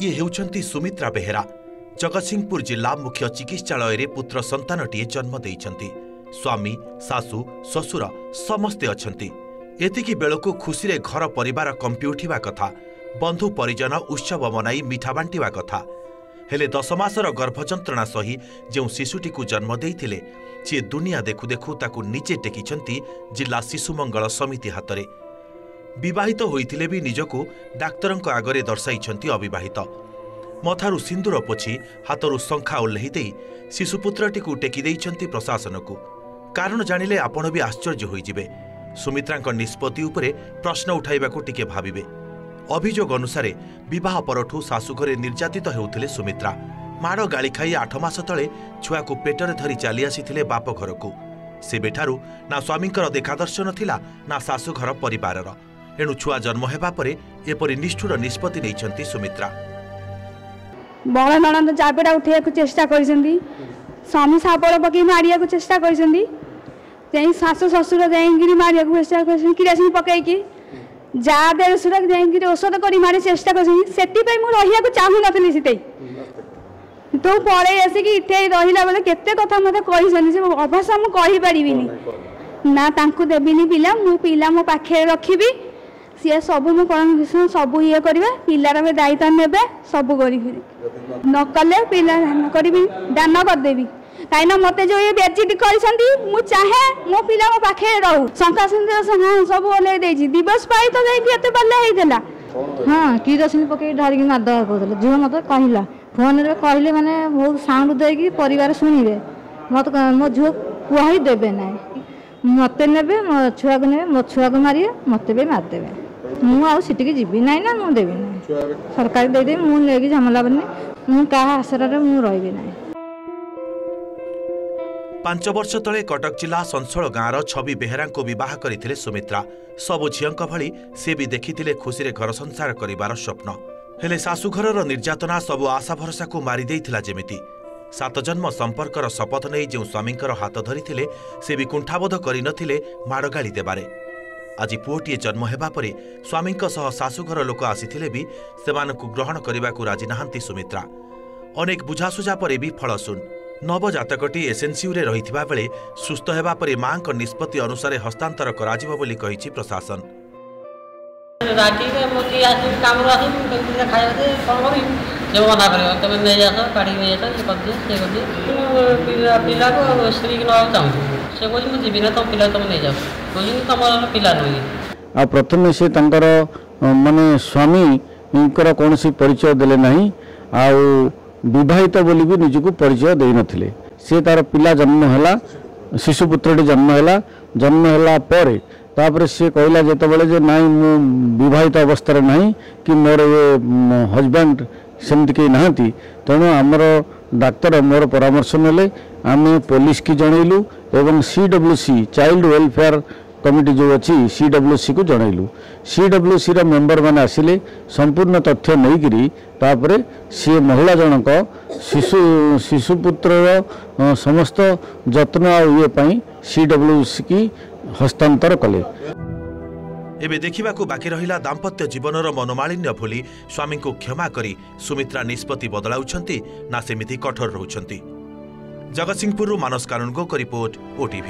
ये हेउछंती सुमित्रा बेहेरा जगतसिंहपुर जिला मुख्य चिकित्सालय पुत्र संतानटीए जन्म देइछंती। स्वामी सासू ससुर समस्ते अछंती। एतिकी बेलको खुशी रे घर परिवार कंपी उठिबा कथा, बंधु परिजन उत्सव मनाई मिठा बांटिबा कथा। हेले 10 मासर गर्भजंत्रणा सही जो शिशुटी को जन्म देइथिले सी दुनिया देखु देखु ताकू निजे टेकिछंती जिला शिशु मंगल समिति हातरे। विवाहित होइथिले भी निजको डाक्तरंक आगरे दर्शाइछंती अविवाहित। मथारु सिंदूर पोछि हातरु शंखा ओल्लही देई शिशुपुत्रटी को टेकी देइछंती प्रशासन को। कारण जानिले आपण भी आश्चर्य होइजिबे। सुमित्रांक निष्पत्ति उपरे प्रश्न उठाइबाकू टिके भाबिबे। अभियोग अनुसार विवाह परठू शाशुघरे निर्यातित हेउथिले सुमित्रा। माड़ गाली खाई 8 मास तले छुआ को पेटरे धरी चली आसीथिले बाप घर को। सेबेठारु ना स्वामींकर देखादर्शन थिला ना शाशुघर परिवारर। एणु छुआ जन्म हेबा परे एपरि निष्ठुर निष्पत्ति नेइछंती सुमित्रा। बड़ नणंद चापेटा उठेया चेष्टा करिसेंती, स्वामी सापड़ पकई मारिया चेष्टा करिसेंती, शाशु ससुर जाइकिरी मारिया चेष्टा करिसेंती, किरासिन पकईकी जा देशुर जाइकिरी औषध करी मारी चेष्टा करिसेंती। सेति मु रहिया चाहू नथली सितै तो पड़े आसिक इठे रहिला बेले केते कथा मते कहिसनी से अभाषा मु कहि परिबिनी ना तांकु देबिनी पिला मु पिला मो पाखे रखिबी सी सब मु परमिशन सब ये करबे पिलार बे दायित्व नेबे सब करी न कले पिला दान करबी दान कर देबी काइना मते जो ये बेचिट करिसंती मु चाहे मो पिला मो पाखे रहू संका संदेश सब ओले देजी दिवस पाई तो जाई एते बल्ले हेइदेला। हां की रसिन पके ढारी के मादा कहले जो मते कहिला फोन रे कहले माने बहुत साउंड देकी परिवार सुनिबे मत मो झो कुहाई देबे ना मते नेबे मो छुआ को नेबे मो छुआ को मारिए मते बे मार देबे मु आ सिटी के जीबी नाही ना मु देबी ना सरकार दे दे मु लेकी झमला बने मु का आसरा रे मु रहबे ना। 5 वर्ष तले कटक जिला संसोल गाँवर छवि बेहेरा को विवाह करथिले सुमित्रा। सबु झियंक भली से भी देखिथिले खुशी रे घर संसार करिवार स्वप्न। हेले शाशुघरर निर्यातना सबु आशा भरसा को मारी देइथिला जेमिति। 7 जन्म संपर्कर शपथ नहीं जो स्वामींकर हाथ धरिथिले से भी कुंठाबोध करि नथिले माड़ गाली देबारे। आज पुओटीए जन्म हेबा परे स्वामींक सह शाशुघर लोक आसीथिले भी सेमानकु ग्रहण करिबाकू राजी नाहांती सुमित्रा। अनेक बुझासुझा परे भी फलशून। नवजातकटी एसएनसीयू रे रहिथिबा बेले सुस्थ हेबा परे मांक निष्पत्ति अनुसार हस्तांतर कराजिबो बोली कहिछि प्रशासन। राती में मोती आसी काम रासी बिना खाया दे कोन करी जो मना करियो तबे नै जासो काडी नै जासो ये कर दे पिला पिला को स्त्री के नाम चाहू से कोइ मु जीविना तो पिला तुम नै जाओ कोइ तमर पिला नई आ प्रथम से तंकर माने स्वामी इनकर कोनसी परिचय देले नहीं आ विवाहित बोली भी निजको परिचय दे नथिले। से तार पिला जन्म हला शिशुपुत्रटी जन्म हला परे तापर सी कहला जेते बेले जे नाई मु विवाहित अवस्था नहीं कि मोर हजबैंड सेमती कहीं नहांती तेणु आमर डाक्तर मोर परामर्श नेले आम पुलिस की जनइलु एवं CWC चाइल्ड वेलफेयर कमिटी जो अच्छी CWC को जनइलु। CWC रा मेंबर माने आसिले संपूर्ण तथ्य नहीं तापरे सी महिला जनक शिशुपुत्र समस्त जत्न ये पाई CWC की हस्तांतर कले। एबे देखिबाकू बाकी रहिला दाम्पत्य जीवनर मनोमालिन्य भूली स्वामी को क्षमा करी सुमित्रा निष्पत्ति बदलाउछंती ना सेमिति कठोर रहउछंती। जगतसिंहपुर मानस कानूनगो को रिपोर्ट OTV।